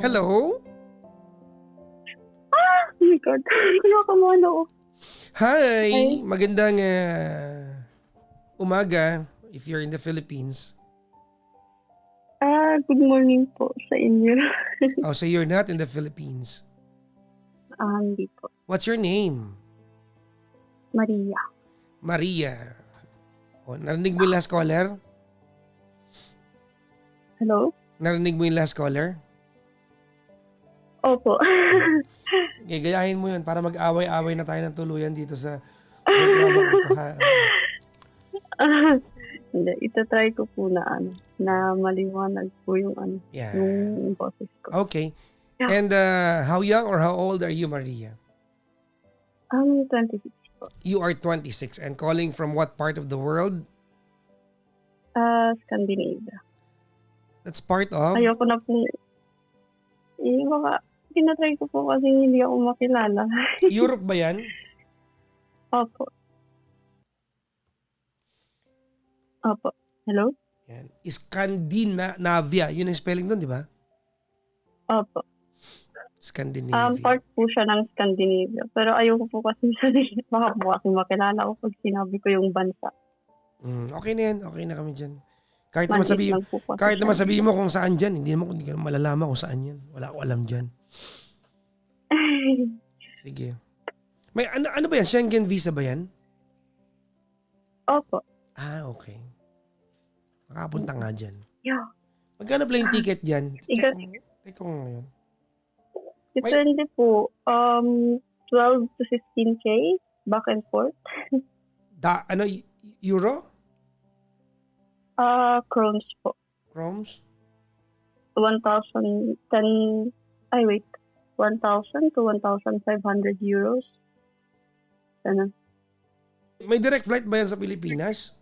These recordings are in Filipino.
Hello? Oh my God. Kinakabahan ako. Hi! Hi. Magandang umaga if you're in the Philippines. Good morning po sa inyo. Oh, so you're not in the Philippines. Hindi po. What's your name? Maria. Maria. Oh, narinig mo yung last caller? Hello? Narinig mo yung last caller? Opo. Gayahin mo yun para mag-away-away na tayo ng tuluyan dito sa programang ito ha. Hindi, itatry ko po na na maliwanag po yung Yeah. yung boses ko. Okay. And how young or how old are you, Maria? 26 po. You are 26 and calling from what part of the world? Scandinavia. That's part of? Ayoko na po. Baka, tinatry ko po kasi hindi ako makilala. Europe ba yan? Opo. Opo. Hello? Yan. Scandinavia. Yun ang spelling doon, di ba? Opo. Scandinavia. Part po siya ng Scandinavia. Pero ayoko po kasi sabihin. Baka po kasi makilala ko pag sinabi ko yung bansa. Okay na yan. Okay na kami dyan. Kahit naman Maliit sabihin, lang po kasi kahit naman siya. sabihin mo kung saan dyan, hindi ka malalaman kung saan yan. Wala ko alam dyan. Sige. May ano ba yan? Schengen visa ba yan? Opo. Okay. Makapunta nga dyan. Yeah. Magkano plane ticket dyan? Check ko ngayon. Depende po. 12 to 15K back and forth. Euro? Crowns po. Chromes? 1,000 to 1,500 euros. Ano? May direct flight ba yan sa Pilipinas?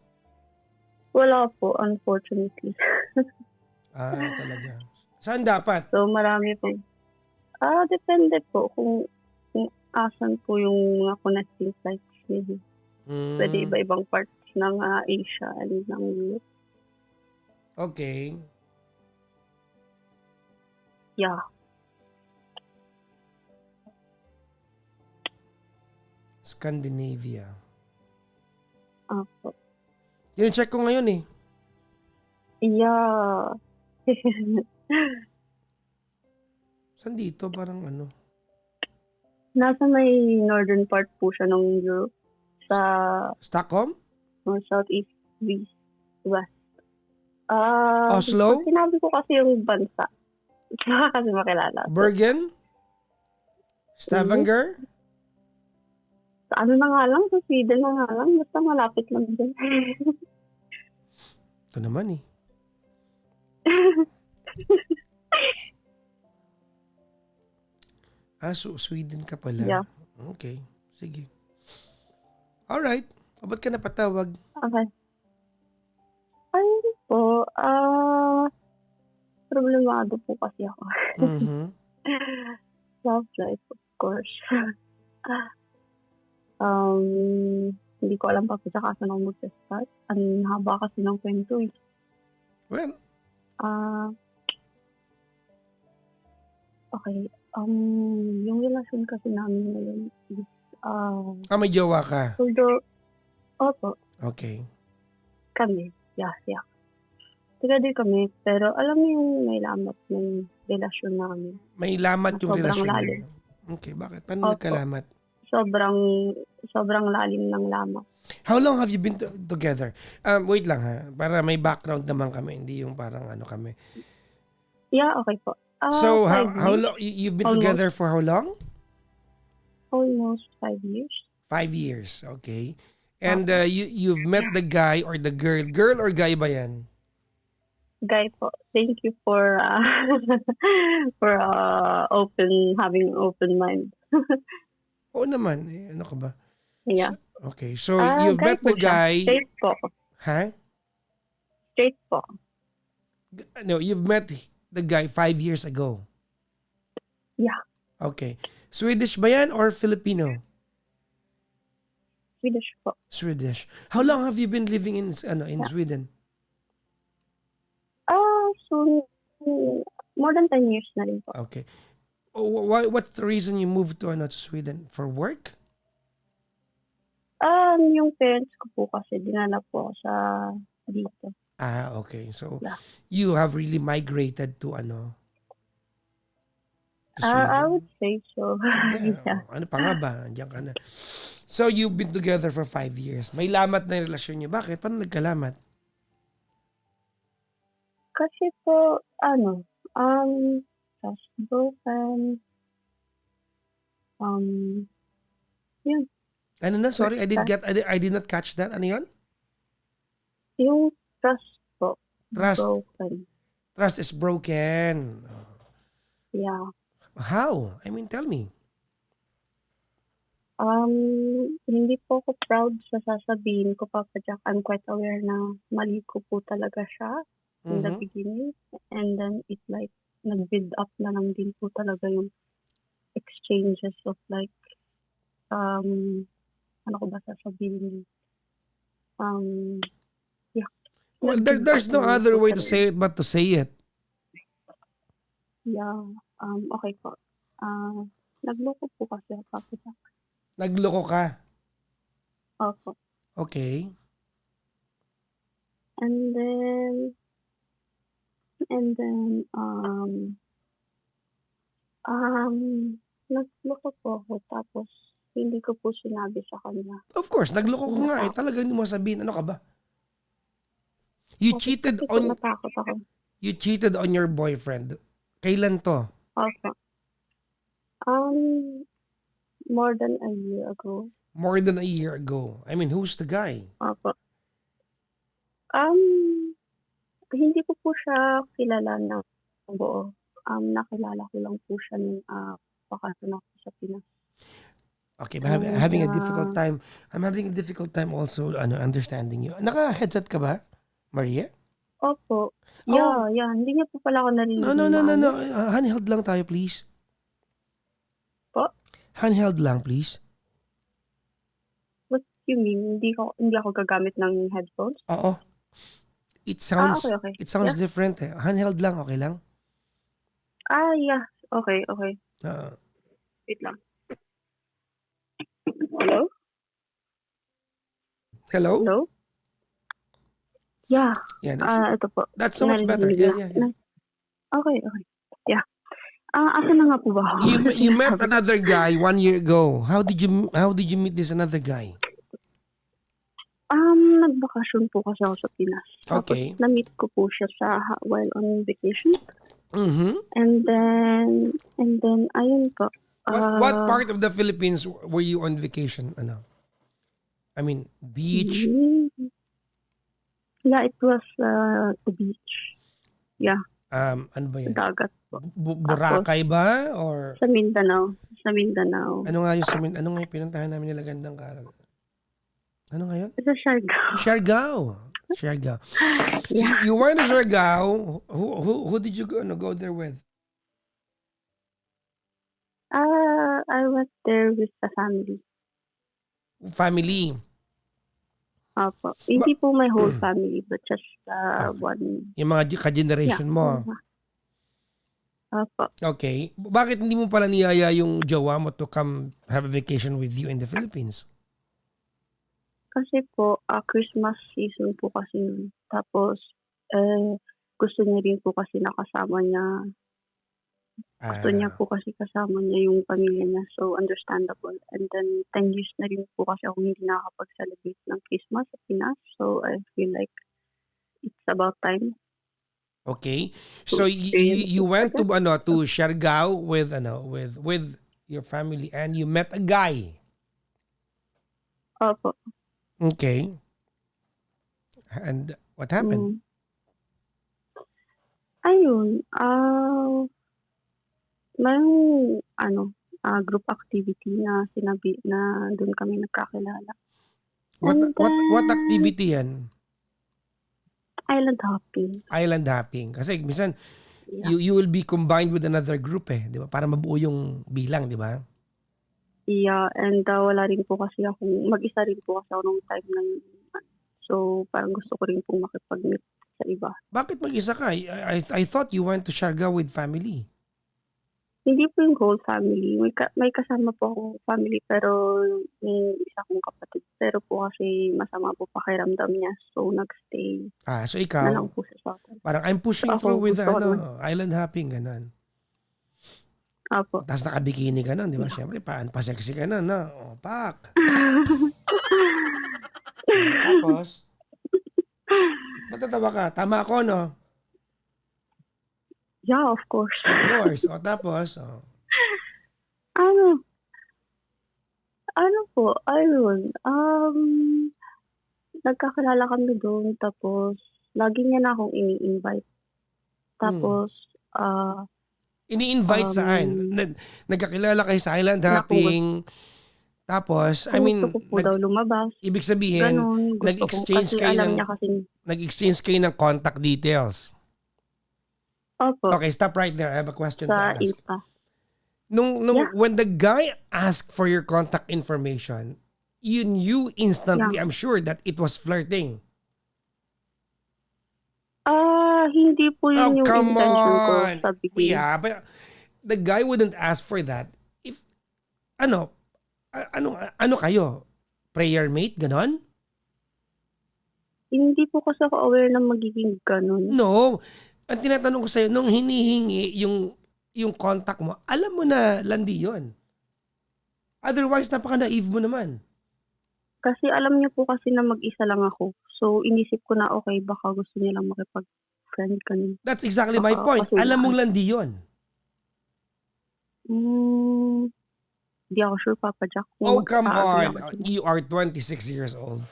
Wala po, unfortunately. Talaga. Saan dapat? So, marami po. Depende po kung asan po yung mga connecting flights. Maybe. Pwede iba-ibang parts ng Asia and ng Europe. Okay. Yeah. Scandinavia. Opo. Yun, check ko ngayon eh. Yeah. Saan dito? Parang ano? Nasa may northern part po siya ng Europe. Sa Stockholm? southeast west. Oslo? Pag sinabi ko kasi yung bansa, baka kasi makilala. Bergen? Stavanger? Sa ano na nga lang, sa Sweden na nga lang, basta malapit lang din. Ito naman eh. So Sweden ka pala. Yeah. Okay. Sige. Alright. O ba't ka napatawag? Okay. Ayun po, problemado po kasi ako. Mhm. Self-drive, of course. Hindi ko alam pa po sa kaso nang mag-start. Ang haba kasi ng kwento eh. Well, Okay. Yung relasyon kasi namin ngayon is, may jowa ka. although, opo, Okay. kami, yeah. Together kami, pero alam mo yung may lamat ng relasyon namin. May lamat yung Sobrang relasyon lalim. niyo. Okay, bakit? Paano Opo. nagkalamat? Sobrang lalim ng lamat. How long have you been together? Wait lang ha. Para may background naman kami. Hindi yung parang ano kami. Yeah, okay po. So, 5 how years. long? You've been Almost. together for how long? Almost 5 years. 5 years. Okay. And you've met the guy or the girl. Girl or guy ba yan? Guy po, thank you for for having open mind. Oo naman. Ano ka ba? Yeah. Okay. So, you've guy met the po siya. guy. Straight po. Ha? Straight po. No, you've met the guy 5 years ago. Yeah. Okay. Swedish ba yan or Filipino? Swedish po. Swedish. How long have you been living in Sweden? So, more than 10 years na rin po. Okay. What's the reason you moved to Sweden? For work? Yung parents ko po kasi dinala po ako sa dito. Okay. So, Yeah. you have really migrated to to I Sweden? would say so. Yeah. Yeah. Ano pa nga ba? Andiyan ka na. So, you've been together for 5 years. May lamat na yung relasyon niyo. Bakit? Paano nagkalamat? Kasi po, trust broken. Yun. Ano na? Sorry, I did not catch that. Ano yun? Yung trust po, Trust. broken. Trust is broken. Yeah. How? I mean, tell me. Hindi po ako proud sa sasabihin ko, Papa Jack. I'm quite aware na mali ko po talaga siya in the Mhm. beginning. And then it like, nag-build up na lang din po talaga yung exchanges of like, ano ko ba sasabihin? Yeah. Well, Nag-build there's up no na lang other po way to talaga. say it but to say it. Yeah. Okay po. Nagloko po kasi ako, Papa Jack. Nagloko ka. Opo. Okay. And then, nagloko po ako, tapos hindi ko po sinabi sa kanya. Of course, nagloko ko nga eh. Talaga hindi mo sabihin. Ano ka ba? You Okay, cheated kasi po on natakot ako. you cheated on your boyfriend. Kailan to? Opo. More than a year ago. More than a year ago. I mean, who's the guy? Opo. Hindi ko po siya kilala ng buo. Nakilala ko lang po siya nung vacation ako sa Pinas. Okay, And, having a difficult time. I'm having a difficult time also understanding you. Naka-headset ka ba, Maria? Opo. Oh. Yeah. Hindi niya po pala ako narinig. No. Handheld lang tayo, please. Po? Handheld lang, please. What you mean? Hindi ako gagamit ng headphones? Oo. It sounds Okay. it sounds Yeah. different eh. Handheld lang, okay lang? Yeah. Okay. Wait lang. Hello? Hello? Hello? Yeah. Yeah, Ito po. that's so much better. Narinig Yeah. na. Okay. Yeah. Asa na nga po ba ako? You met another guy 1 year ago. How did you meet this another guy? Nagbakasyon po kasi ako sa Pinas. Okay. Tapos na-meet ko po siya while on vacation. Mhm. And then ayun po. What part of the Philippines were you on vacation? I mean, beach. Yeah, it was the beach. Yeah, Ano ba yan? dagat po. Boracay ba or Sa Mindanao. ano nga yung pinuntahan namin nila gandang karal? Ano nga yun? Sa Siargao. Siargao. So, you were in Siargao. Who did you go there with? I went there with the family. Family. Opo. Hindi po my whole family, but just one. Yung mga ka-generation mo. Opo. Okay. Bakit hindi mo pala niyaya yung jowa mo to come have a vacation with you in the Philippines? Kasi po, Christmas season po kasi nun. Tapos, gusto niya rin po kasi nakasama niya. Gusto niya po kasi kasama niya yung pamilya niya. So, understandable. And then, 10 years na rin po kasi ako hindi nakakapag-celebrate ng Christmas sa Pinas. So, I feel like it's about time. Okay. So, you went to Siargao with your family and you met a guy. Opo. Okay. And what happened? Ayun. Mayroong group activity na sinabi na doon kami nagkakilala. What activity yan? Island hopping. Island hopping. Kasi minsan you will be combined with another group eh, 'di ba? Para mabuo yung bilang, 'di ba? Yeah, and wala rin po kasi akong mag-isa rin po kasi ako nung time na yun. So, parang gusto ko rin po makipag-meet sa iba. Bakit mag-isa ka? I thought you went to Siargao with family. Hindi po yung whole family. May kasama po akong family pero yung isa kong kapatid. Pero po kasi masama po pakiramdam niya. So, nagstay So na ikaw, lang po siya sa atin. parang I'm pushing Ako, through with gusto ko naman. island hopping, ganun. Apo. Tapos nakabikini ka nun, di ba? Siyempre, pa-sexy ka nun, no? O, pak. Tapos, matatawa ka. Tama ako, no? Yeah, of course. Of course. O, tapos, Ano po, ayun. Nagkakilala kami doon tapos lagi niya na akong ini-invite. Tapos, ini-invite saan? Nagkakilala kayo sa island hopping. Tapos, I mean, gusto ko po daw lumabas. ibig sabihin, Ganun. Gusto nag-exchange kasi kayo alam niya kasi. nag-exchange kayo ng contact details. Opo, Okay, stop right there. I have a question to sa ask. Insta. Yeah. When the guy asked for your contact information, you knew instantly, I'm sure, that it was flirting. Hindi po yun yung come intention ko on. sa beginning. Yeah, but the guy wouldn't ask for that if, ano kayo? Prayer mate, ganon? Hindi po kasi ako aware na magiging ganun. No. Ang tinatanong ko sa'yo, nung hinihingi yung contact mo, alam mo na landi yun. Otherwise, napaka-naive mo naman. Kasi alam niya po kasi na mag-isa lang ako. So, inisip ko na okay, baka gusto niya lang makipag-friend ganun. That's exactly my point. Alam mong landi yun. Hindi ako sure, Papa Jack. Oh, come on. You are 26 years old.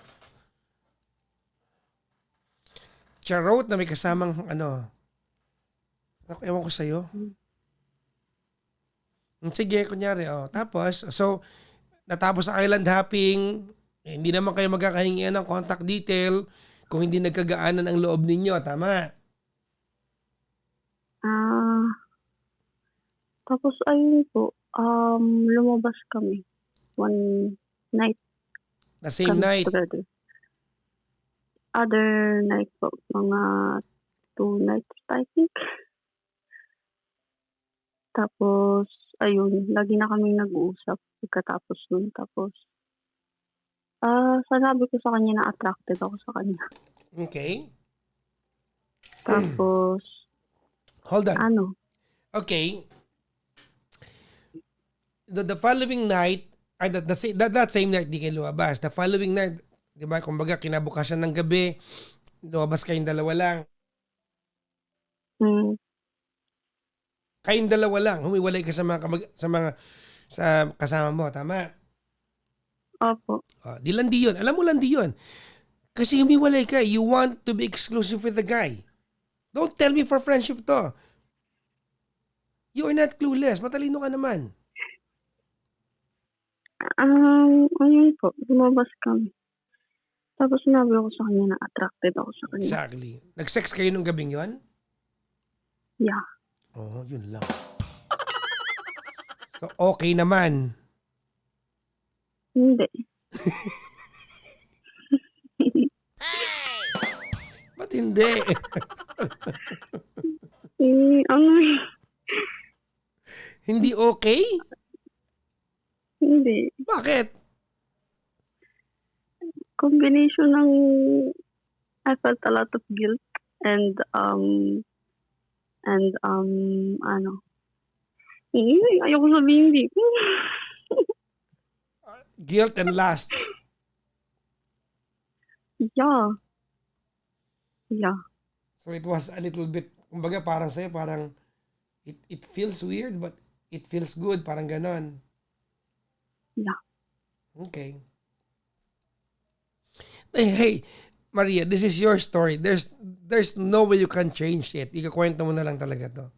Charot na may kasamang ewan ko sa'yo. Sige, kunyari. Tapos, so, natapos sa island hopping, hindi naman kayo magkakahingian ng contact detail kung hindi nagkagaanan ang loob ninyo. Tama? Tapos, ayun po, lumabas kami. One night. The same night? Together. Other night po, mga 2 nights, I think. Tapos, ayun, lagi na kami nag-uusap pagkatapos nun. Tapos, sanabi ko sa kanya na attracted ako sa kanya. Okay. Tapos, hold on. Okay. The following night, that same night di kayo lumabas. The following night, di ba, kumbaga kinabukasan ng gabi, lumabas kayong dalawa lang. Kayong dalawa lang, humiwalay ka sa kasama mo, tama? Opo. Di landi yun. Alam mo landi yun. Kasi humiwalay ka, you want to be exclusive with the guy. Don't tell me for friendship to. You are not clueless. Matalino ka naman. Ayun po, lumabas kami. Tapos sinabi ako sa kanya na attracted ako sa kanya. Exactly. Nag-sex kayo nung gabing yun? Yeah. Yun lang. So, okay naman. Hindi. Ba't hindi? Hindi okay? Hindi. Bakit? Combination ng I felt a lot of guilt and ayoko sabihin hindi. Guilt and lust. Yeah. So it was a little bit, kumbaga parang sa'yo, parang it feels weird but it feels good, parang ganon. Yeah. Okay. Hey, Maria, this is your story. There's no way you can change it. Ikakwento mo na lang talaga to.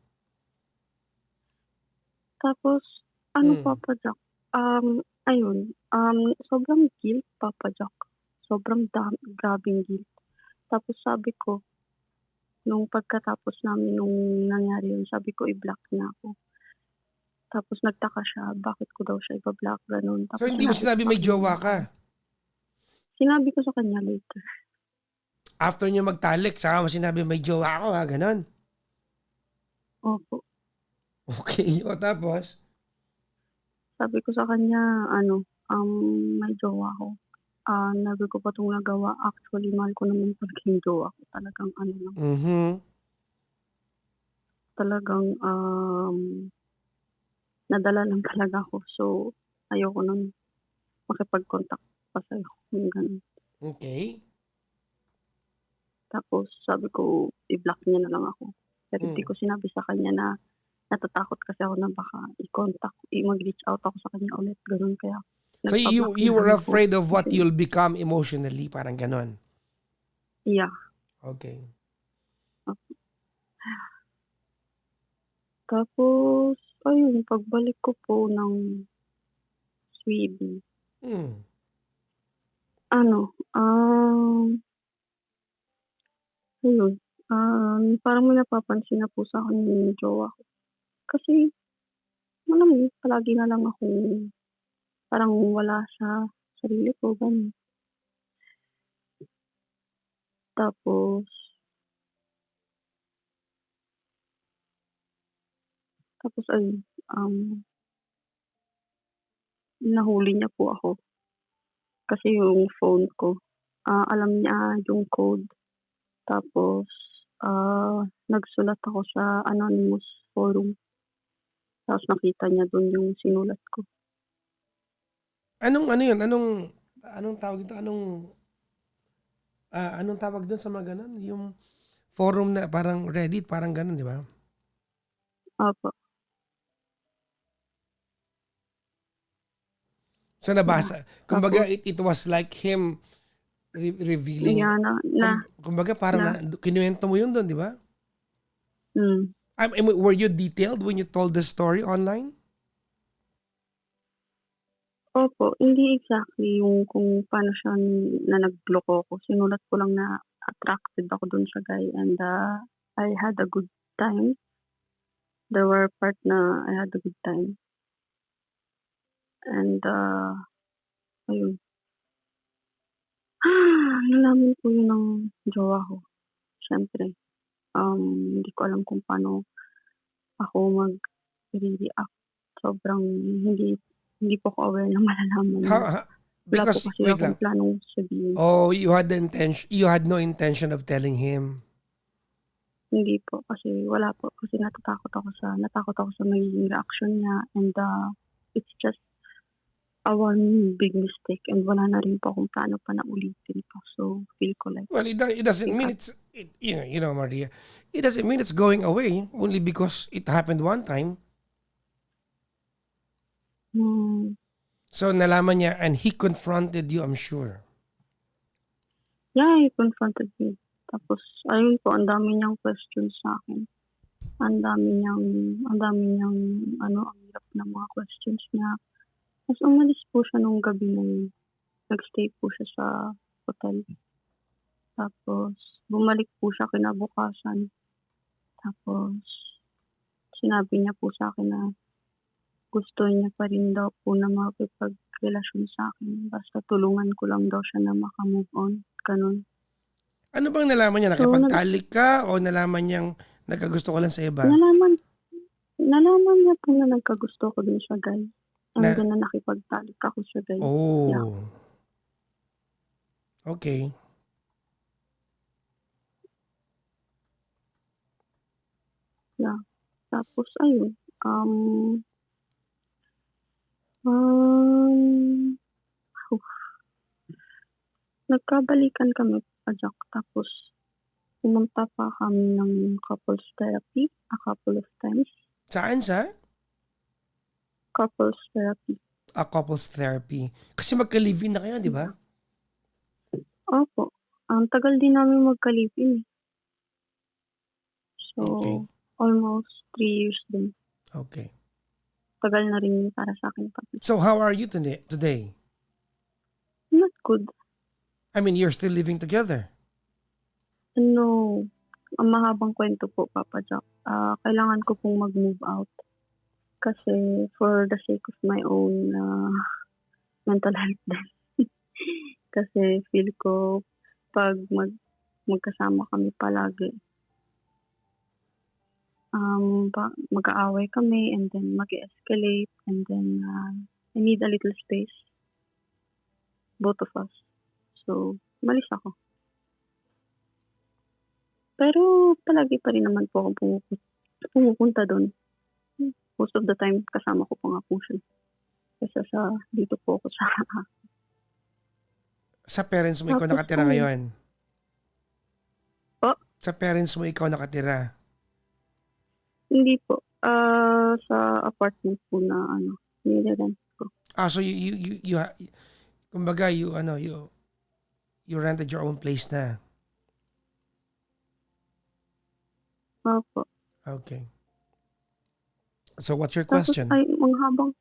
Tapos, Papa Jack? Ayun. Sobrang guilt, Papa Jack. Sobrang grabing guilt. Tapos sabi ko, nung pagkatapos namin nung nangyari yun, sabi ko i-block niya ako. Tapos nagtaka siya, bakit ko daw siya i-block, ganun. Tapos so hindi mo sinabi may jowa ka? Sinabi ko sa kanya later. after nyo magtalik, saka mo sinabi may jowa ako ha, ganon. Opo. Okay, o tapos? Sabi ko sa kanya, may jowa ako. Never ko pa itong nagawa. Actually, mahal ko naman talaga yung jowa ko. Talagang lang. Talagang nadala lang talaga ako. So, ayoko nang makipag-contact pa sa'yo. Yung ganun. Okay. Tapos sabi ko, i-block niya na lang ako. Pero hindi ko sinabi sa kanya na natatakot kasi ako na baka i-contact, mag-reach out ako sa kanya ulit. Ganun kaya. So you nagpa-block na were lang ako. afraid of what Kasi, you'll become emotionally, parang ganon. yeah. Okay. Tapos, ayun, pagbalik ko po ng Sweden, ayun, parang may napapansin na po sa akin yung jowa ko. Kasi, alam mo yun, palagi na lang akong parang wala sa sarili ko, ganun. Tapos ayun, nahuli niya po ako. Kasi yung phone ko, alam niya yung code. Tapos, nagsulat ako sa anonymous forum. Tapos nakita niya dun yung sinulat ko. Anong yun? Anong tawag ito? Anong tawag doon sa mga ganon? Yung forum na parang Reddit, parang ganon, di ba? Opo. So nabasa. Kumbaga, Tapos, it was like him revealing. yeah, Kumbaga, parang kinuwento mo yun doon, di ba? mm, Were you detailed when you told the story online? opo, hindi exactly yung kung paano siya na nagloko ako. Sinulat ko lang na attracted ako dun sa guy and I had a good time. There were part na I had a good time. And, ayun. Nalaman ko yun ng jowa ko. Siyempre, hindi ko alam kung paano ako mag-react. Sobrang hindi po ako aware na malalaman niya. Wala po Because, kasi wait lang. akong planong sabihin. Oh, you had no intention of telling him. Hindi po kasi wala po kasi natakot ako sa magiging reaction niya and it's just a one big mistake and wala na rin po akong plano pa na ulitin pa. So, feel ko like Well, it doesn't mean you know, Maria, it doesn't mean it's going away only because it happened one time. So, nalaman niya and he confronted you, I'm sure. yeah, he confronted me. Tapos, ayun po, ang dami niyang questions sa akin. Ang dami niyang, ang hirap na mga questions niya. Tapos, umalis po siya nung gabi na yun. Nagstay po siya sa hotel. Tapos, bumalik po siya kinabukasan. Tapos, sinabi niya po sa akin na gusto niya pa rin daw po na makipagrelasyon sa akin. Basta tulungan ko lang daw siya na makamove on. Ganun. Ano bang nalaman niya? Nakipagtalik ka o nalaman niyang nagkagusto ko lang sa iba? Nalaman niya po na nagkagusto ko din siya, guys. And then na nakipagtalik ako siya, guys. Oh. Yeah. Okay. Yeah. Tapos, ayun. Nagkabalikan kami pa Jack. Tapos, pumunta pa kami ng couples therapy a couple of times. Saan sa? Couples therapy. Couples therapy. Kasi magka-live-in na kayo, di ba? Opo. Ang tagal din namin magka-live-in. So, Okay. almost 3 years din. Okay. Tagal na rin para sa akin. So, how are you today? Not good. I mean, you're still living together. No. Ang mahabang kwento po, Papa Jack. Kailangan ko pong mag-move out. Kasi for the sake of my own mental health din. Kasi feel ko pag magkasama kami palagi. Mag-aaway kami and then mag-escalate and then I need a little space, both of us. So, umalis ako. Pero palagi pa rin naman po ako pumupunta doon. Most of the time, kasama ko pa nga po siya. Kesa sa dito po ako sa... Sa parents mo ikaw Tapos nakatira ngayon? Po? Sa parents mo ikaw nakatira? Hindi po. Sa apartment po na nire-rent ko. So kumbaga you rented your own place na. Opo. Okay. So what's your Tapos question? ay, ang habang,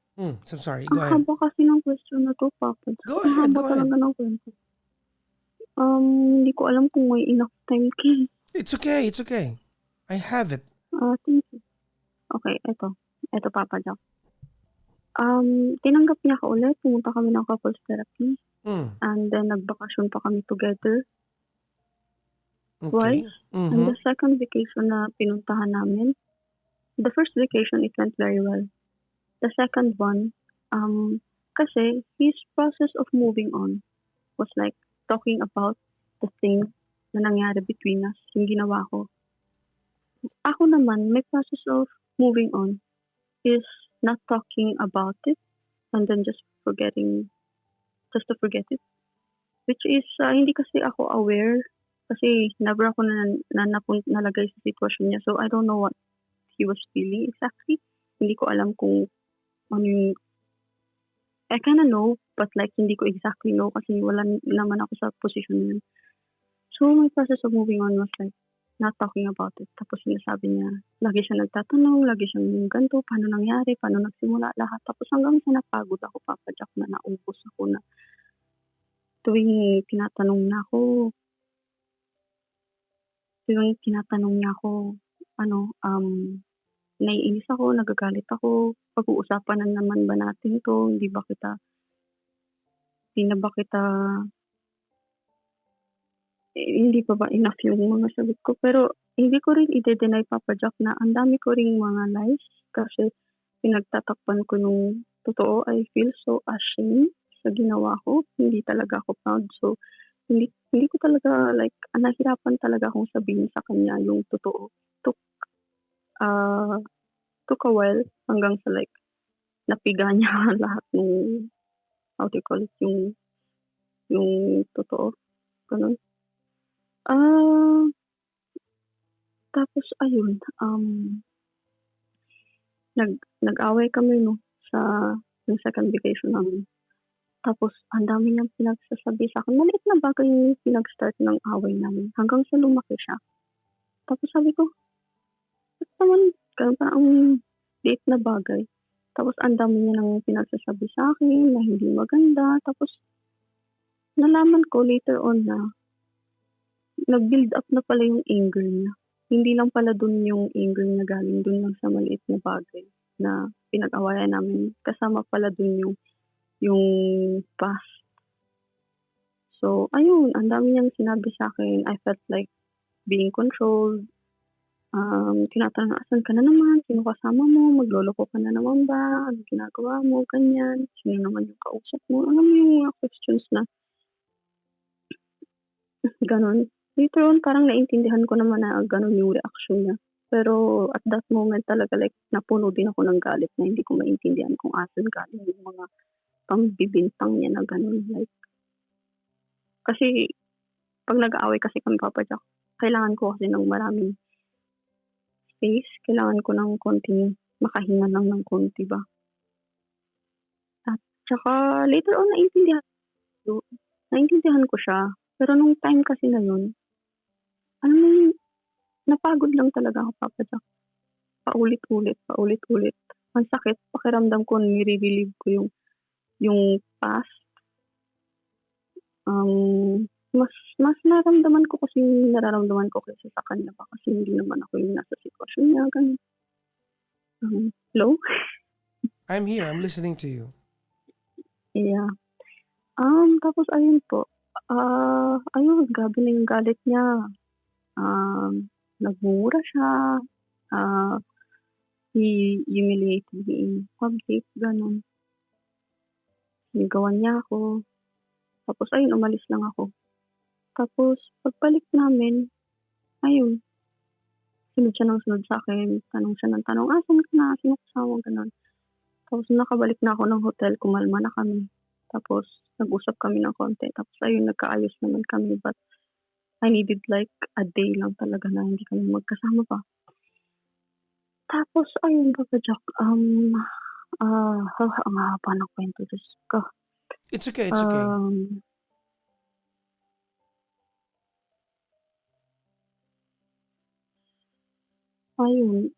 So sorry, go ang ahead. haba kasi ng question na to, Papa. Go Ang ahead, haba go ahead. talaga ng kwento. Hindi ko alam kung may enough time kayo. It's okay. I have it. Thank you. Okay, eto. Eto, Papa Jack. Tinanggap niya ako ulit. Pumunta kami ng couples therapy. And then, nagbakasyon pa kami together. Okay. Twice. And the second vacation na pinuntahan namin, the first vacation, it went very well. The second one, kasi his process of moving on was like talking about the things na nangyari between us, yung ginawa ko. Ako naman, my process of moving on is not talking about it and then just to forget it. Which is, hindi kasi ako aware kasi never ako nalagay sa sitwasyon niya. So, I don't know what he was feeling exactly. Hindi ko alam kung ano yung... I kinda know, but like hindi ko exactly know kasi wala naman ako sa position niya. So, my process of moving on was like not talking about it. Tapos sinasabi niya, lagi siya nagtatanong, lagi siyang ganito, paano nangyari, paano nagsimula lahat. Tapos hanggang sa napagod ako, Papa Jack, na naubos ako na tuwing tinatanong niya ako, naiinis ako, nagagalit ako, pag-uusapan na naman ba natin to, hindi na ba kita, hindi pa ba enough yung mga sagot ko. Pero hindi ko rin i-deny, Papa Jack, na ang dami ko ring mga lies kasi pinagtatakpan ko yung totoo. I feel so ashamed sa ginawa ko. Hindi talaga ako proud. So, hindi ko talaga, like, nahirapan talaga akong sabihin sa kanya yung totoo. Took a while hanggang sa, like, napiga niya lahat ng, how do you call it, yung totoo. Ganun. Tapos, ayun, nag-away kami, no, sa yung second vacation namin. Tapos, ang dami niyang pinagsasabi sa akin. Maliit na bagay yung pinag-start ng away namin. Hanggang sa lumaki siya. Tapos sabi ko, ba't naman ganun pa ang liit na bagay? Tapos, ang dami niya nang pinagsasabi sa akin na hindi maganda. Tapos, nalaman ko later on na nag-build up na pala yung anger niya. Hindi lang pala dun yung anger niya galing dun lang sa maliit na bagay na pinag-awayan namin. Kasama pala dun yung past. So, ayun, ang dami niyang sinabi sa akin. I felt like being controlled. Tinatanong, asan ka na naman? Sino kasama mo? Magloloko ka na naman ba? Ano ginagawa mo? Ganyan. Sino naman yung kausap mo? Alam mo yung mga questions na ganon. Later on, parang naintindihan ko naman na ganon yung reaction niya. Pero at that moment talaga, like, napuno din ako ng galit na hindi ko maintindihan kung asan galing yung mga pambibintang niya na ganon. Like, kasi, pag nag-aaway kasi kami, Papa Jack, kailangan ko kasi ng maraming space. Kailangan ko ng konting makahinga lang ng konti ba. At saka, later on, naintindihan ko siya. Pero nung time kasi na yun, alam mo yun, napagod lang talaga ako, Papa Jack. Paulit-ulit. Ang sakit, pakiramdam ko, nire-relieve ko yung past. Mas nararamdaman ko kasi yung nararamdaman ko kasi sa kanya ba kasi hindi naman ako yung nasa sitwasyon niya. Hello? I'm here. I'm listening to you. Yeah. Tapos ayun po. Ayun grabe na yung galit niya. Nagmumura siya, ah, he humiliated me in public, gano'n. Sinigawan niya ako, tapos ayun umalis lang ako. Tapos pagbalik namin, ayun, sunod siya ng sunod sa'kin, tanong siya ng tanong, "Asan ka na? Sino kasama mo?" Gano'n. Tapos nung nakabalik na ako ng hotel, kumalma na kami. Tapos nag-usap kami ng konti, tapos ayun nagkaayos naman kami, but I needed like a day lang talaga na hindi kami magkasama pa. Tapos ayun Papa Jack, ang haba ng kuwento, Diyos ko. It's okay, it's okay. Um, Ayun,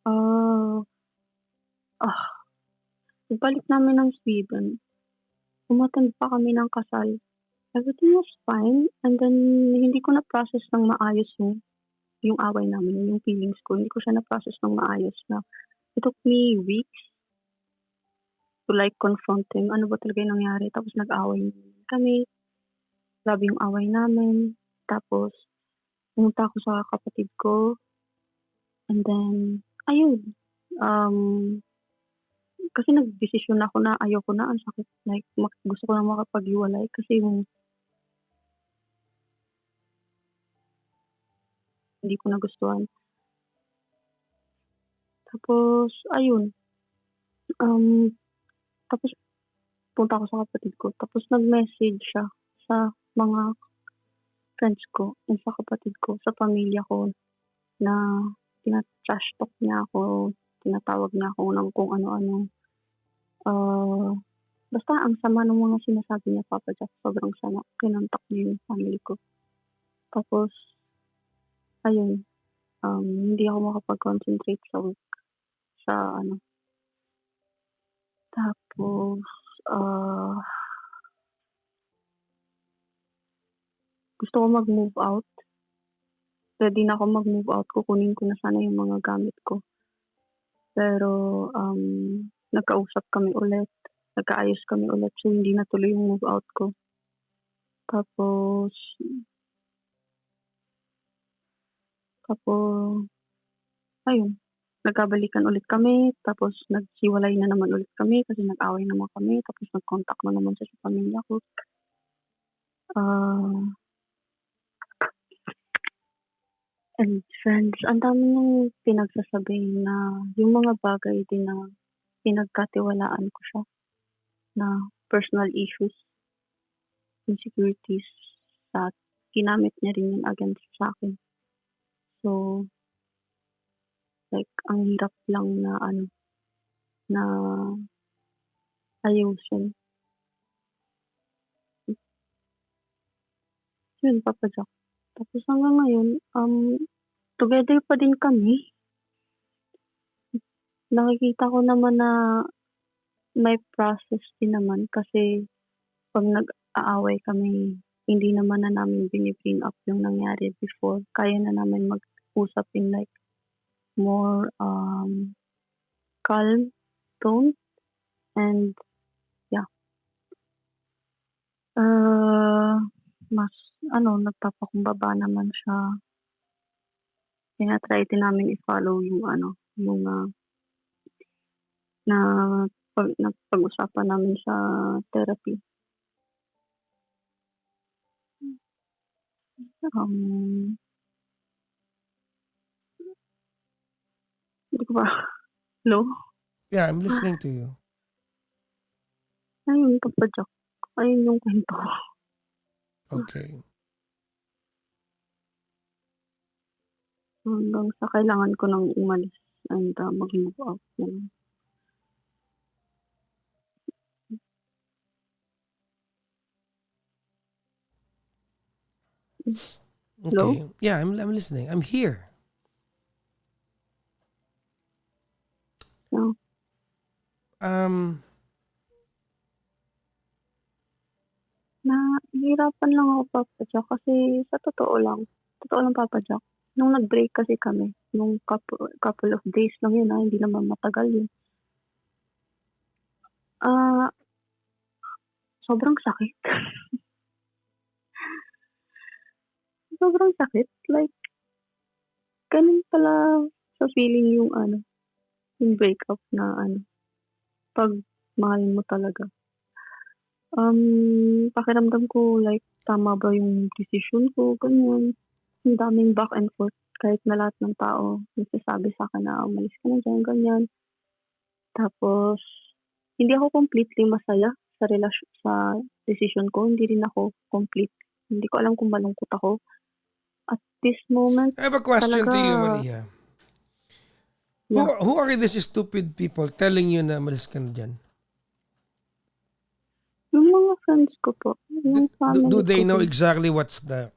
pagbalik namin ng Sweden, umattend pa kami ng kasal. Everything was fine, and then hindi ko na-process ng maayos yung away namin, yung feelings ko, hindi ko siya na-process ng maayos na it took me weeks to like confront him, ano ba talaga yung nangyari. Tapos nag-away kami, grabe yung away namin. Tapos pumunta ako sa kapatid ko, and then ayun, um, kasi nagdesisyon ako na ayoko na, ang sakit, like gusto ko na makapaghiwalay kasi yung hindi ko nagustuhan. Tapos ayun, um, tapos punta ako sa kapatid ko, tapos nag-message siya sa mga friends ko and sa kapatid ko, sa pamilya ko na tina-trash talk niya ako, tinatawag niya ako ng kung ano-ano. Ah, Basta ang sama ng mga sinasabi niya Papa Jack, sobrang sama. Kinontak niya yung family ko. Tapos ayun, hindi ako makapag-concentrate sa work, sa ano. Tapos, ah, gusto ko mag-move out. Ready na ako mag-move out, kukunin ko na sana yung mga gamit ko. Pero, nagkausap kami ulit, nagkaayos kami ulit, so hindi natuloy yung move out ko. Tapos tapos ayun, nagkabalikan ulit kami, tapos naghiwalay na naman ulit kami kasi nag-away naman kami, tapos nag-contact na naman siya sa pamilya ko. Ah, and friends, ang dami niyang pinagsasabi na yung mga bagay din na pinagkatiwalaan ko siya na personal issues, insecurities, at ginamit niya rin yun against sa'kin. So, like ang hirap lang na ano, na ayusin. Yun Papa Jack. Tapos hanggang ngayon, together pa din kami. Nakikita ko naman na may process din naman kasi 'pag nag-aaway kami, hindi naman na namin bini-bring up yung nangyari before. Kaya na namin mag-usap in like more, calm tone, and yeah, mas ano, nagpapakumbaba naman siya. Tina-try din namin i-follow yung ano, yung, na napag-usapan namin sa therapy. Um, Hindi ko ba hello? Yeah, I'm listening to you. Ayun Papa Jack, ayun yung kuwento ko. Okay. Hanggang sa kailangan ko ng umalis and, mag-move out, gano'n. Hello? Okay. Yeah, I'm listening. I'm here. Yeah. Um, Nahihirapan lang ako Papa Jack kasi sa totoo lang Papa Jack, nung nag-break kasi kami, nung couple of days lang yun, hindi naman matagal yun. Ah, Sobrang sakit. sobrang sakit. Like, ganun pala sa feeling yung yung breakup na 'pag mahal mo talaga. Pakiramdam ko like tama ba yung desisyon ko, ganyan. Ang daming back and forth kahit na lahat ng tao nagsasabi sa'kin na, "Umalis ka na diyan," ganyan. Tapos hindi ako completely masaya sa desisyon ko, hindi rin ako complete. Hindi ko alam kung malungkot ako. At this moment I have a question talaga to you, Maria. Who, yeah, who are these stupid people telling you na malis ka na dyan? yung mga friends ko po, Do, yung do family they ko know din. exactly what's the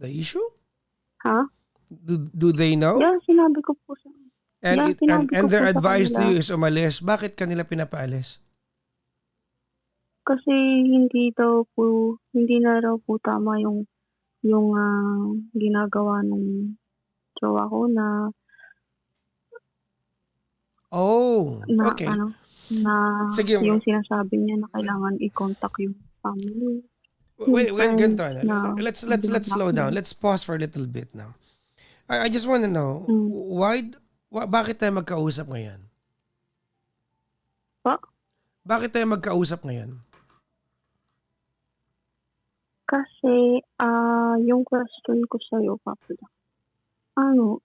issue? Ha? Do they know? Yeah, sinabi ko po sa And yeah, it sinabi and ko their po sa advice to kanila. you is umalis. Bakit kanila pinapaalis? Kasi hindi na raw po tama yung ginagawa nung jowa ko na Oh, na okay. na Sige, yung sinasabi niya na kailangan i-contact yung family, yung wait, friends ganito. na Let's slow down. bina-blackmail. Let's pause for a little bit now. I just want to know Hmm, bakit tayo magkausap ngayon? po? Bakit tayo magkausap ngayon? Kasi, yung question ko sa'yo Papa, ano,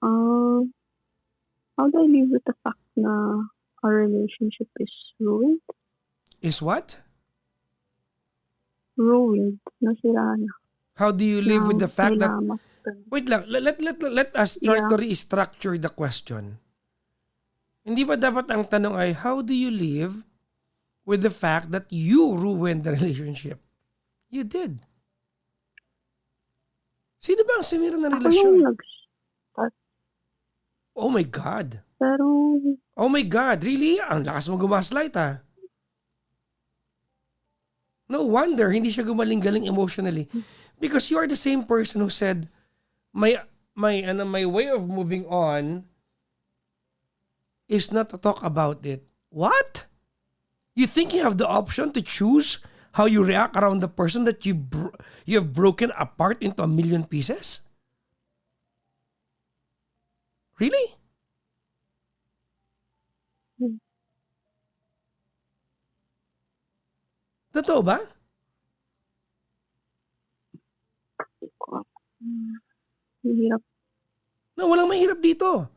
how do I live with the fact na our relationship is ruined? Is what? Ruined, nasira na, How do you live with the fact that nilamas. wait lang, let us try Yeah. to restructure the question. Hindi ba dapat ang tanong ay how do you live with the fact that you ruined the relationship? You did. Sino ba ang sumira ng Ako relasyon? yung nag-start, Oh my God. pero Oh my God, really? Ang lakas mo gumaslight ah. No wonder hindi siya gumaling-galing emotionally. Because you are the same person who said, my way of moving on is not to talk about it. What? You think you have the option to choose how you react around the person that you have broken apart into a million pieces? Really? Totoo ba? hirap. No, walang mahirap dito.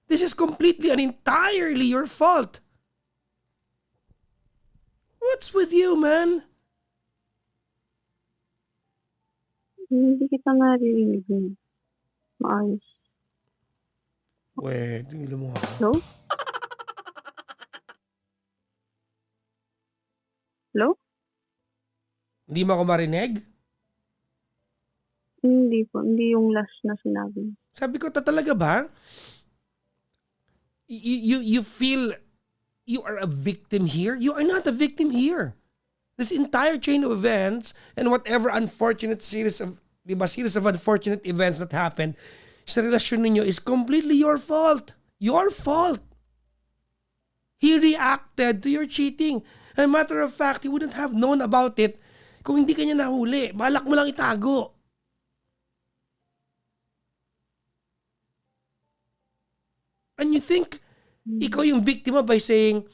This is completely and entirely your fault. What's with you, man? Hindi kita naririnig ng maayos. Wait, tingnan mo nga. Hello? Hello? Hindi mo ako marinig? Hindi po, hindi yung last na sinabi. Sabi ko, talaga ba? You feel you are a victim here? You are not a victim here. This entire chain of events and whatever unfortunate series of unfortunate events that happened sa relasyon ninyo is completely your fault. Your fault. He reacted to your cheating. And matter of fact, he wouldn't have known about it kung hindi kanya nahuli. Balak mo lang itago. And you think, ikaw yung biktima by saying,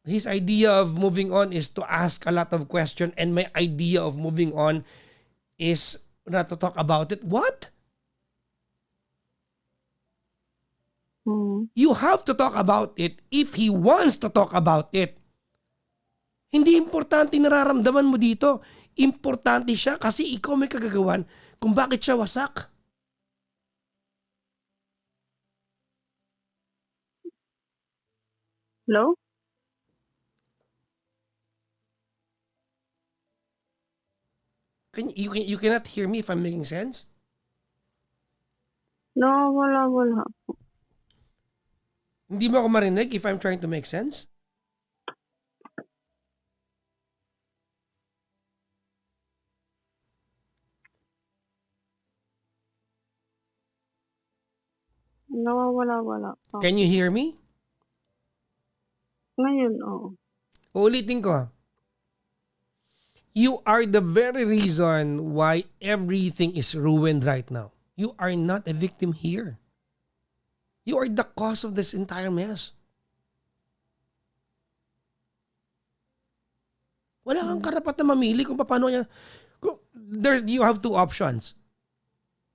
his idea of moving on is to ask a lot of questions and my idea of moving on is not to talk about it. What? You have to talk about it if he wants to talk about it. Hindi importante nararamdaman mo dito. Importante siya kasi ikaw may kagagawan kung bakit siya wasak. Hello? You cannot hear me if I'm making sense? No, wala po. Hindi mo ako marinig if I'm trying to make sense? Nawawala-wala po. Can you hear me? Ngayon, oo. Uulitin ko. You are the very reason why everything is ruined right now. You are not a victim here. You are the cause of this entire mess. Wala kang karapat na mamili kung paano niya. There, you have two options.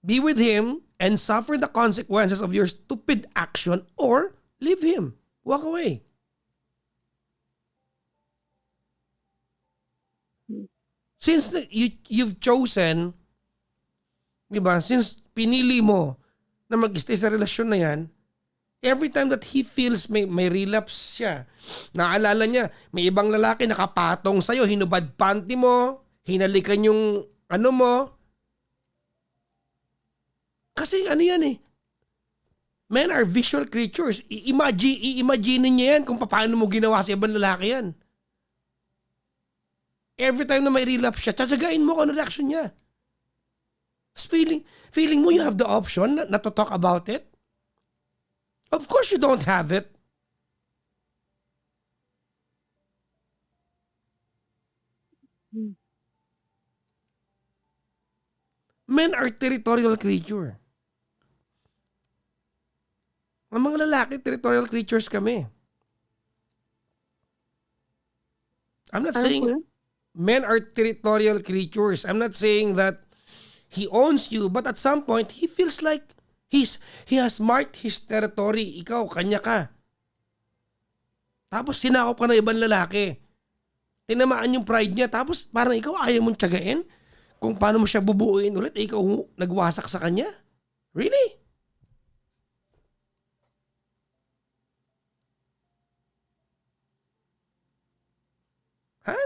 Be with him and suffer the consequences of your stupid action, or leave him. Walk away. Since you've chosen, di ba, since pinili mo na mag-stay sa relasyon na yan, every time that he feels may relapse siya, naalala niya, may ibang lalaki nakapatong sa'yo, hinubad panty mo, hinalikan yung ano mo. Kasi ano yan eh, men are visual creatures. I-imagine niya yan kung paano mo ginawa sa ibang lalaki yan. Every time na may relapse siya, tsatsagain mo kung ano reaction niya. Feeling mo you have the option na to talk about it? Of course you don't have it. Men are territorial creature. Ang mga lalaki, territorial creatures kami. I'm not Ano po saying yun? men are territorial creatures. I'm not saying that he owns you, but at some point, he feels like he has marked his territory. Ikaw, kanya ka. Tapos sinakop ka ng ibang lalaki. Tinamaan yung pride niya. Tapos parang ikaw ayaw mong tiyagain kung paano mo siya bubuuin ulit. Ikaw nagwasak sa kanya. Really? Ha?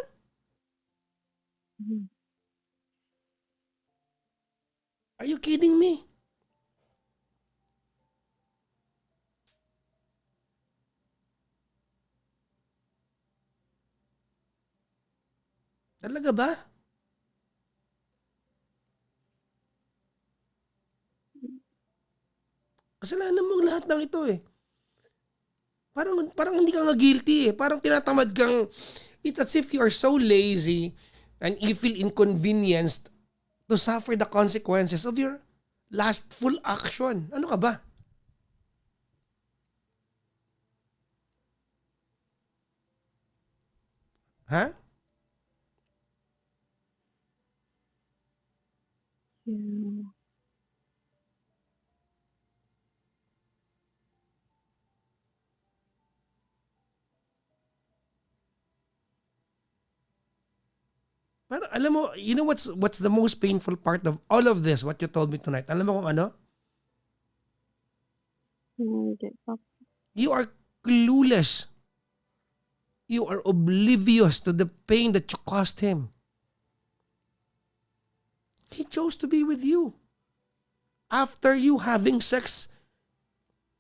Mhm. Are you kidding me? Talaga ba? Kasalanan mo lahat ng ito eh. Parang hindi ka nga guilty eh. Parang tinatamad kang, it's as if you are so lazy and you feel inconvenienced to suffer the consequences of your last full action. Ano ka ba? Ha? Yeah. Pero alam mo, you know what's the most painful part of all of this, what you told me tonight? Alam mo kung ano? Hindi pa. You are clueless. You are oblivious to the pain that you caused him. He chose to be with you. After you having sex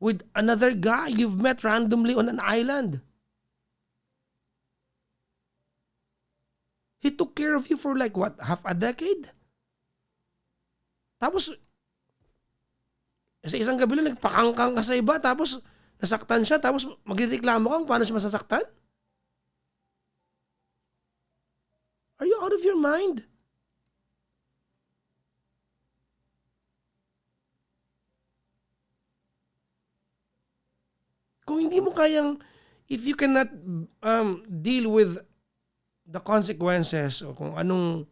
with another guy you've met randomly on an island. He took care of you for like what, half a decade? Tapos, sa isang gabi lang, nagpakangkang ka sa iba, tapos nasaktan siya, tapos magreklamo ka kung paano siya masasaktan? Are you out of your mind? Kung hindi mo kayang, if you cannot deal with the consequences o kung anong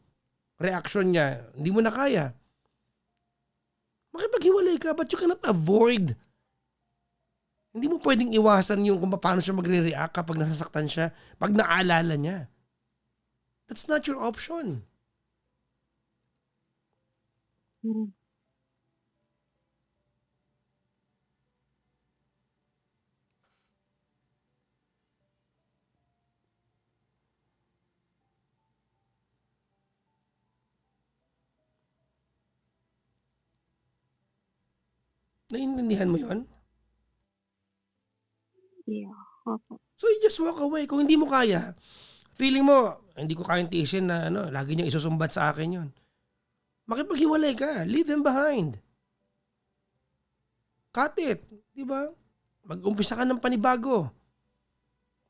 reaction niya, hindi mo na kaya, makipaghiwalay ka, but you cannot avoid. Hindi mo pwedeng iwasan yung kung paano siya magre-react kapag nasasaktan siya, pag naalala niya. That's not your option. Mm. Naiintindihan mo yon? Yeah. Opo. So you just walk away. Kung hindi mo kaya, feeling mo, hindi ko kayang tiisin na lagi niyang isusumbat sa akin yon. Makipaghiwalay ka. Leave him behind. Cut it. Di ba? Mag-umpisa ka ng panibago.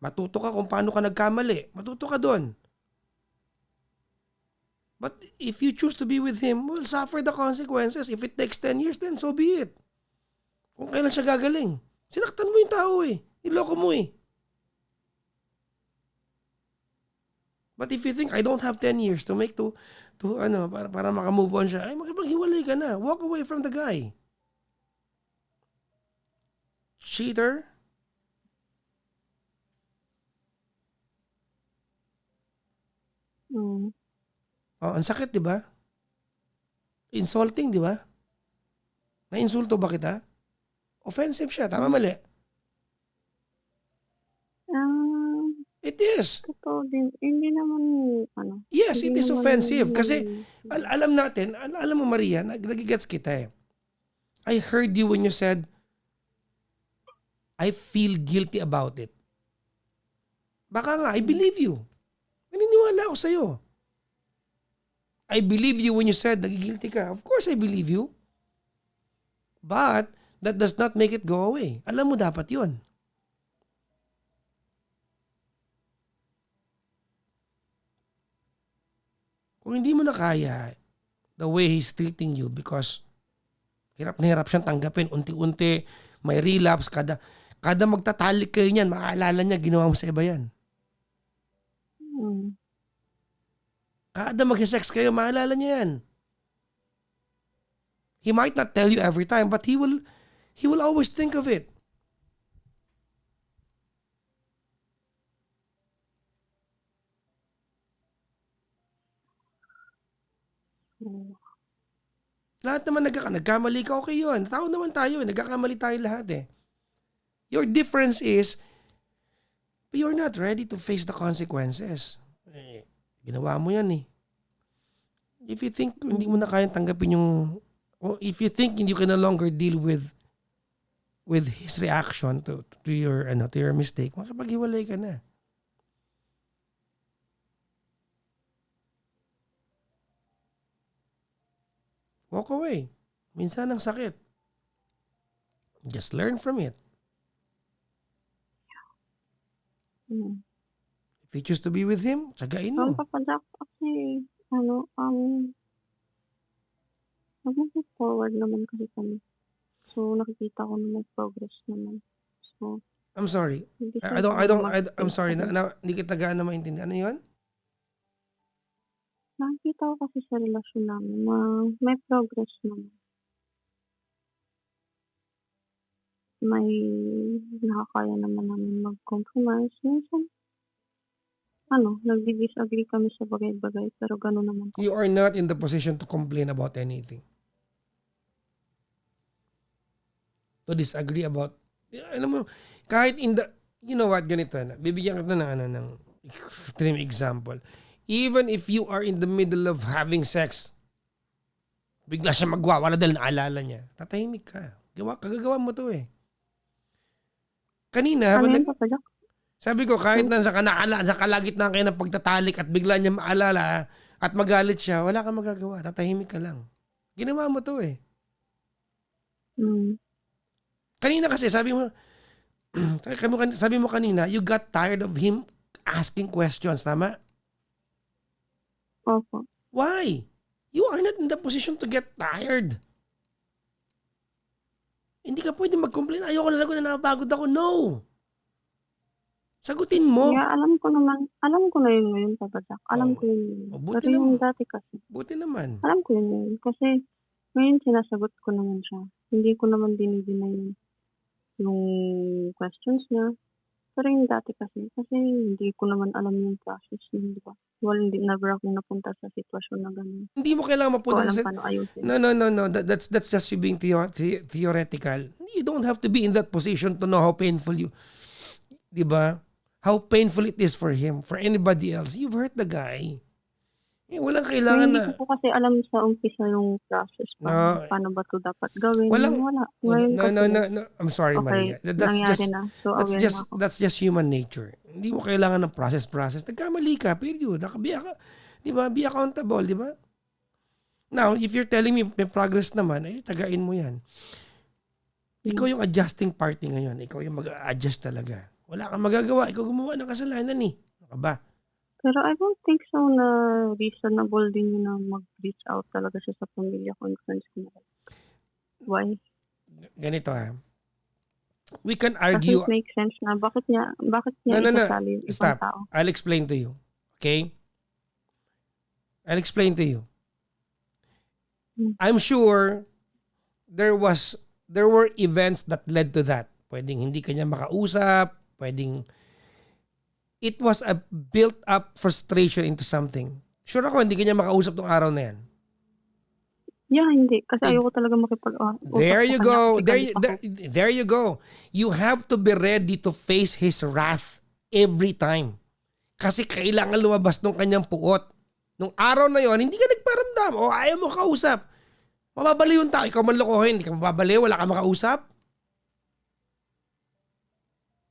Matuto ka kung paano ka nagkamali. Matuto ka doon. But if you choose to be with him, well, suffer the consequences. If it takes 10 years, then so be it. Kung kailan siya gagaling. Sinaktan mo yung tao eh. Niloko mo eh. But if you think, I don't have 10 years to make para makamove on siya, ay makipaghiwalay ka na. Walk away from the guy. Cheater. Mm. Oh, ang sakit, di ba? Insulting, di ba? Na-insulto ba kita? Offensive siya. Tama, mali? Ah, It is. totoo din. Hindi naman, Yes, it hindi is naman offensive. yun. Kasi alam natin, alam mo Maria, nagigets kita eh. I heard you when you said, I feel guilty about it. Baka nga, I believe you. Naniniwala ako sa'yo. I believe you when you said nagigilty ka. Of course, I believe you. But, that does not make it go away. Alam mo dapat yun. Kung hindi mo na kaya, the way he's treating you because hirap na hirap siyang tanggapin, unti-unti, may relapse, kada magtatalik kayo niyan, maaalala niya, ginawa mo sa iba yan. Mm. Kada mag-sex kayo, maalala niya yan. He might not tell you every time, but he will always think of it. Mm. Lahat naman nagkamali ka, okay yun. Tao naman tayo, nagkakamali tayo lahat eh. Your difference is, you're not ready to face the consequences. Ginawa mo yan eh. If you think hindi mo na kayang tanggapin if you think you can no longer deal with his reaction to your mistake, makapaghiwalay ka na. Walk away. Minsan ang sakit. Just learn from it. Mm. If you choose to be with him, tsagain mo. Papa Jack, kasi, nag-move forward naman kasi kami. So, nakikita ko na may progress naman. So, I'm sorry. hindi I'm sorry. Hindi kita gaano maintindihan. Ano yun? nakikita ko kasi sa relasyon namin na may progress naman. May nakakaya naman namin mag-compromise. Minsan, nagdi-disagree kami sa bagay-bagay, pero gano'n naman po. You are not in the position to complain about anything. To disagree about, alam mo, kahit you know what, ganito na, bibigyan kita ng extreme example. Even if you are in the middle of having sex, bigla siya magwawala dahil naalala niya, tatahimik ka. Kagagawa mo to eh. Kanina, sabi ko, kahit na sa kalagitnaan kayo ng pagtatalik at bigla niya maalala at magalit siya, wala kang magagawa. Tatahimik ka lang. Ginawa mo to eh. Mm. Kanina kasi, sabi mo kanina, you got tired of him asking questions, tama? Opo. Why? You are not in the position to get tired. Hindi ka pwede mag-complain. Ayoko na sagot na napagod ako. No! Sagutin mo. Yeah, alam ko na yun ngayon, Papa Jack. Alam ko yun. Buti Pero yung naman. dati kasi, Buti naman. alam ko yun ngayon. Kasi ngayon sinasagot ko naman siya. Hindi ko naman dinideny yung questions niya. Pero yung dati kasi hindi ko naman alam yung process niya, di ba? Well, never akong napunta sa sitwasyon na gano'n. Hindi mo kailangan Ko mapunta alam sa... paano ayusin. No. That's just you being theoretical. You don't have to be in that position to know how painful you... Di ba? How painful it is for him, for anybody else. You've hurt the guy. Walang kailangan na... Hindi ko po kasi alam sa umpisa yung process. Paano ba ito dapat gawin? Wala. No. I'm sorry, Okay, Maria. That's na. So, aware na ako. That's just human nature. Hindi mo kailangan ng process. Nagkamali ka, period. Di ba? Be accountable, di ba? Now, if you're telling me may progress naman, tagain mo yan. Ikaw yung adjusting party ngayon. Ikaw yung mag-adjust talaga. Wala kang magagawa. Ikaw gumawa ng kasalanan eh. Ano ka ba? Pero I don't think so na reasonable din yun na mag-reach out talaga siya sa pamilya ko and friends ko. Why? Ganito we can Doesn't argue. make sense na bakit niya No. isasali yung ibang Stop. tao. I'll explain to you. Okay? I'll explain to you. I'm sure there were events that led to that. Pwedeng hindi kanya makausap, pwedeng it was a built up frustration into something. Sure ako hindi kanya makausap tong araw na yan. Yeah, hindi. Kasi ayoko talaga makipag-usap There sa you kanya go. kasi galit ako. There you go. You have to be ready to face his wrath every time. Kasi kailangan lumabas ng kanyang puot. Nung araw na yon, hindi ka nagparamdam o ayaw mo kausap. Mababaliw yung tao. Ikaw man lokohin. Hindi ka mababaliw. Wala ka makausap.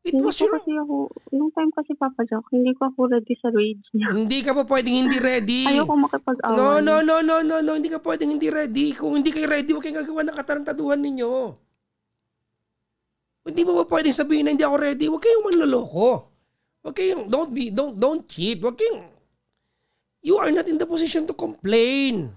It was your... Kasi ako, nung time kasi Papa Jack, hindi ko ako ready sa rage niya. Hindi ka pa pwedeng hindi ready. Ayoko makipag-away. No. Hindi ka pwedeng hindi ready. Kung hindi kayo ready, huwag kayong gagawa ng katarantaduhan ninyo. Hindi mo ba pwedeng sabihin na hindi ako ready? Huwag kayong manloloko. Huwag kayong, don't cheat. Huwag kayong, you are not in the position to complain.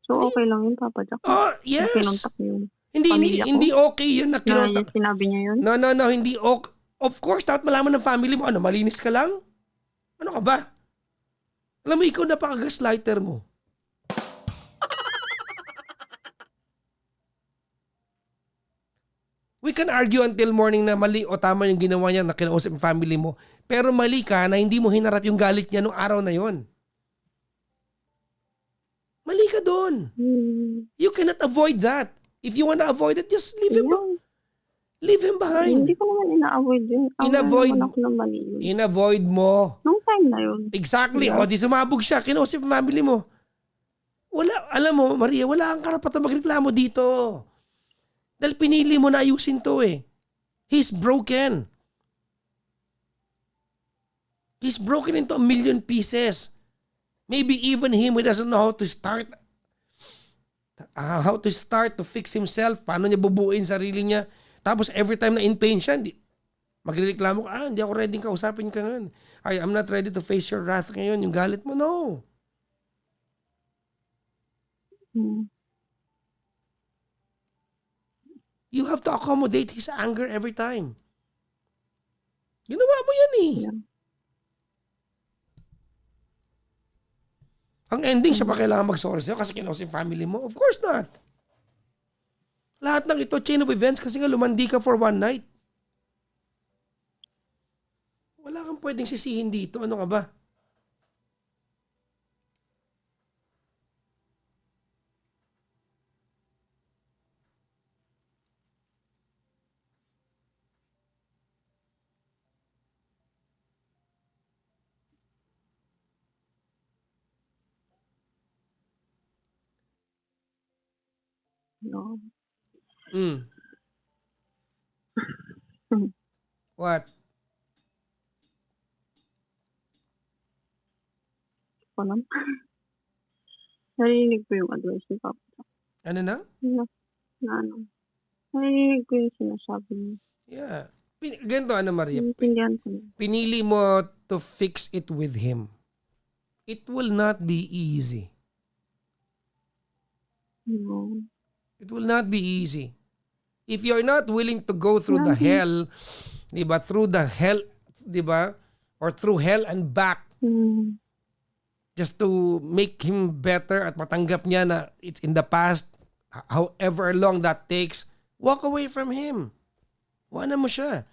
So, okay lang yun, Papa Jack. Oh, yes. Kinontak yun. Hindi okay yun na kinontak. Na sinabi niya yun? No, hindi okay. Of course, dapat malaman ng family mo, malinis ka lang? Ano ka ba? Alam mo, ikaw napaka-gaslighter mo. We can argue until morning na mali o tama yung ginawa niya na kinausap yung family mo. Pero mali ka na hindi mo hinarap yung galit niya nung araw na yon. Mali ka doon. You cannot avoid that. If you wanna avoid it, just leave him behind. Hindi ko naman ina-avoid yun. Inavoid mo. Nung time na yun. Exactly. O, di sumabog siya. Kinausap yung family mo. Wala, alam mo, Maria, wala kang karapatan magreklamo dito. Dahil pinili mo na ayusin to eh. He's broken. He's broken into a million pieces. Maybe even him, he doesn't know how to start to fix himself. Paano niya bubuuin sarili niya. Tapos every time na in pain siya, magrereklamo ka, hindi ako ready kausapin ka ngayon. I'm not ready to face your wrath ngayon. Yung galit mo, no. You have to accommodate his anger every time. Ginawa mo yan eh. Yeah. Ang ending, siya pa kailangan mag-sorry sa'yo kasi kinausap yung family mo? Of course not. Lahat ng ito, chain of events, kasi nga lumandi ka for one night. Wala kang pwedeng sisihin dito. Ano ka ba? No. What? Alam. Narinig ko yung advice ni Papa Jack. Ano na? Narinig ko yung sinasabi niya. Yeah. Ganito, Maria. Naintindihan ko na. Pinili mo to fix it with him. It will not be easy. No. It will not be easy. If you're not willing to go through the hell, diba, through the hell, diba, or through hell and back, just to make him better at matanggap niya na it's in the past, however long that takes, walk away from him. Wala mo siya.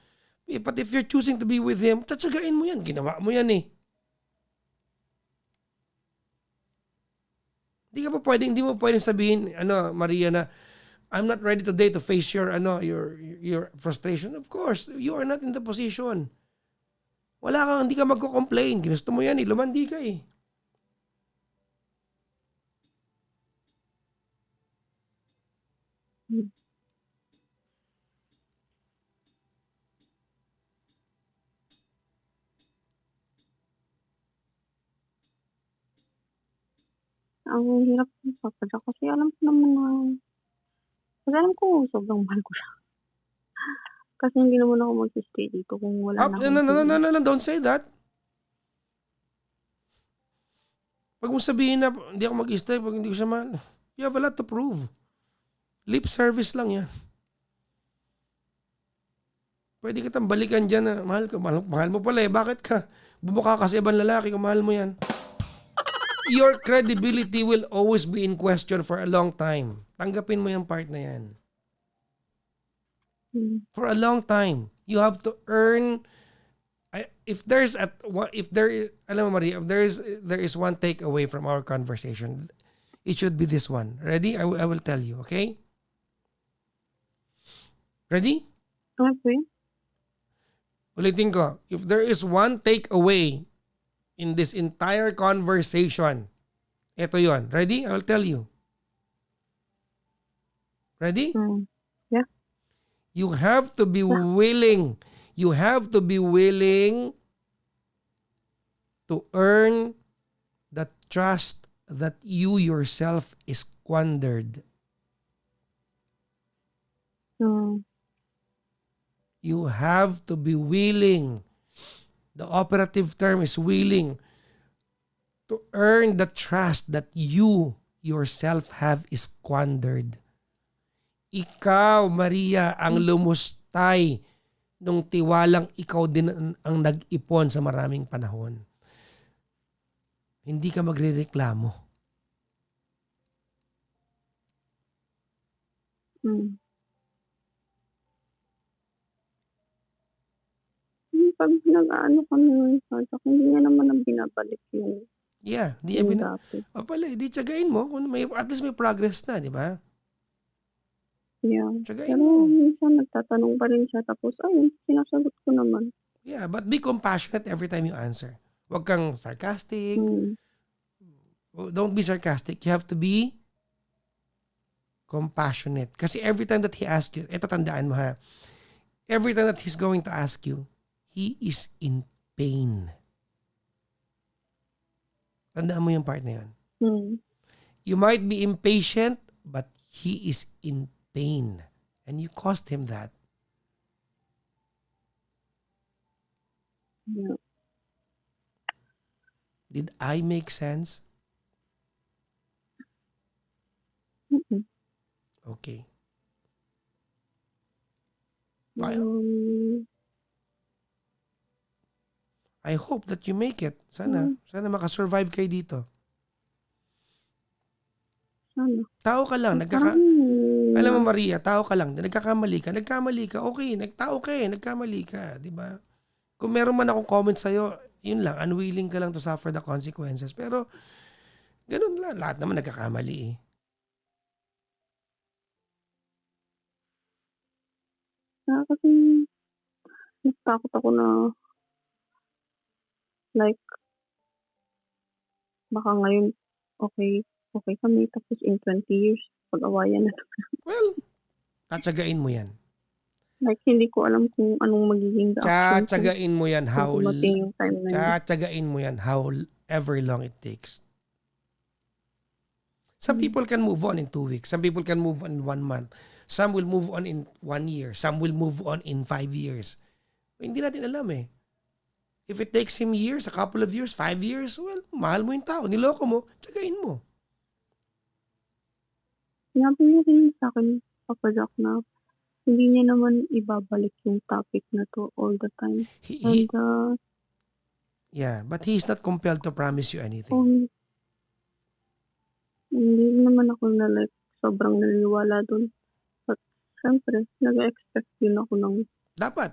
But if you're choosing to be with him, tatsagain mo yan. Ginawa mo yan eh. Hindi mo pwedeng sabihin, Maria, na I'm not ready today to face your frustration. Of course, you are not in the position. Hindi ka magko-complain. Ginusto mo yan eh, lumandi ka eh. Ang hirap ng Papa Jack kasi alam ko naman na sobrang mahal ko siya. Kasi hindi naman ako mag-stay dito kung wala na akong No, don't say that. Pag mo sabihin na hindi ako mag-stay pag hindi ko siya mahal, you have a lot to prove. Lip service lang yan. Pwede kitang balikan dyan na mahal ka. Mahal mo pala eh. Bakit ka? Bumukha ka sa ibang lalaki kung mahal mo yan. Your credibility will always be in question for a long time. Tanggapin mo yung part na yan. For a long time. You have to earn. If there alam mo Maria, if there is one takeaway from our conversation, it should be this one. Ready? I will tell you, okay? Ready? Okay. Ulitin ko, if there is one takeaway in this entire conversation, ito yon. Ready? I will tell you. Ready? Yeah. You have to be willing. You have to be willing to earn the trust that you yourself squandered. You have to be willing. The operative term is willing to earn the trust that you yourself have squandered. Ikaw, Maria, ang lumustay nung tiwalang ikaw din ang nag-ipon sa maraming panahon. Hindi ka magrereklamo. Pag nag-ano kami ng contact, hindi niya naman ang binabalik yun. Yeah, di Yung niya dati. O pala, di tiyagain mo. Kung may, at least may progress na, di ba? Yeah. Tiyagain Pero mo. minsan nagtatanong pa rin siya, tapos ayun, sinasagot ko naman. Yeah, but be compassionate every time you answer. Huwag kang sarcastic. Don't be sarcastic. You have to be compassionate. Kasi every time that he asks you, eto tandaan mo ha, every time that he's going to ask you, he is in pain. Tandaan mo yung part na yun. You might be impatient, but he is in pain. And you caused him that. Yeah. Did I make sense? Okay. I hope that you make it. Sana makasurvive kayo dito. Sana. Tao ka lang. Alam mo Maria, tao ka lang. Nagkamali ka, okay. Nagkamali ka. Diba? Kung meron man akong comment sa'yo, yun lang, unwilling ka lang to suffer the consequences. Pero, ganun lang. Lahat naman nagkakamali eh. Kasi natakot ako na like baka ngayon okay kami tapos in 20 years pag-awayan na. Well, tatsagain mo yan. Like hindi ko alam kung anong magiging reaction. Tatsagain mo yan Yung however long it takes. Some people can move on in 2 weeks. Some people can move on in 1 month. Some will move on in 1 year. Some will move on in 5 years. Hindi natin alam eh. If it takes him years, a couple of years, 5 years, well, mahal mo yung tao. Niloko mo, tsagain mo. Sinabi niya rin sa akin, Papa Jack, na hindi niya naman ibabalik yung topic na to all the time. Yeah, but he's not compelled to promise you anything. Hindi naman ako na like sobrang naniwala dun. But syempre, nag-expect din ako ng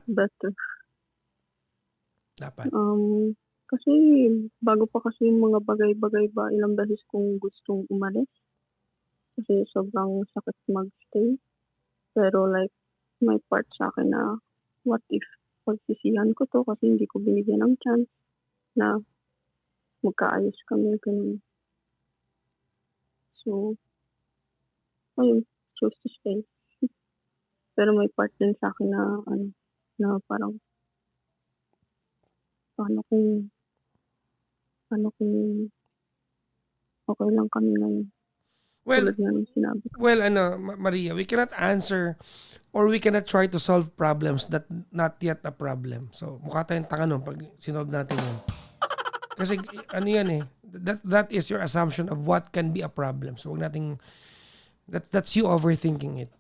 better. Dapat. Kasi bago pa kasi yung mga bagay-bagay ba, ilang beses kong gustong umalis. Kasi sobrang sakit mag-stay. Pero like, may part sa akin na what if pagsisihan ko to kasi hindi ko binigyan ng chance na magkaayos kami. Ganun. So, ayun, choose to stay. Pero may part din sa akin na parang paano kung okay lang kami ngayon. Well, Maria, we cannot answer or we cannot try to solve problems that not yet a problem. So, mukha tayong tanga nun pag sinolve natin yun. Kasi, yan eh, That is your assumption of what can be a problem. So, wag nating, that's you overthinking it.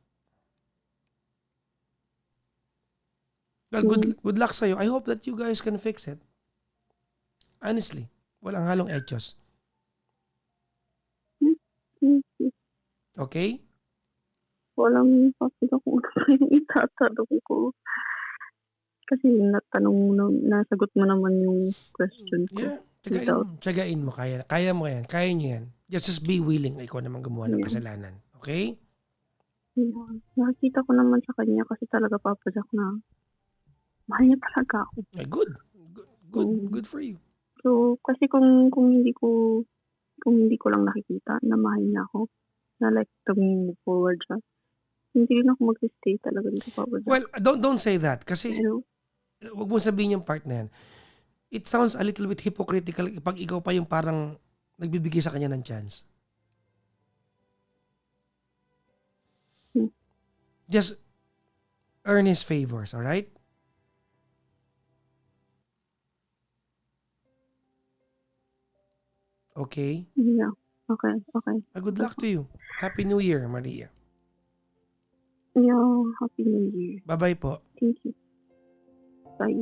Well, good luck sa'yo. I hope that you guys can fix it. Honestly, walang halong etyos. Okay? Walang papila kung ano pa yung itatanong ko. Kasi nasagot mo naman yung question ko. Yeah. Tsagain mo. Kaya mo yan. Kaya niyo yan. Just be willing. Ikaw naman gumawa ng kasalanan. Okay? Yeah. Nakikita ko naman sa kanya kasi talaga papasak na mahal niya talaga ako. Eh, good. Good for you. So, kasi kung hindi ko lang nakikita na mahal niya ako, na like to move forward siya, hindi rin ako mag-stay talaga dito papasak. Well, don't say that. Kasi, wag mo sabihin yung part na yan. It sounds a little bit hypocritical pag ikaw pa yung parang nagbibigay sa kanya ng chance. Just earn his favors, alright? Okay? Yeah. Okay. Good luck to you. Happy New Year, Maria. Yeah, Happy New Year. Bye-bye po. Thank you. Bye.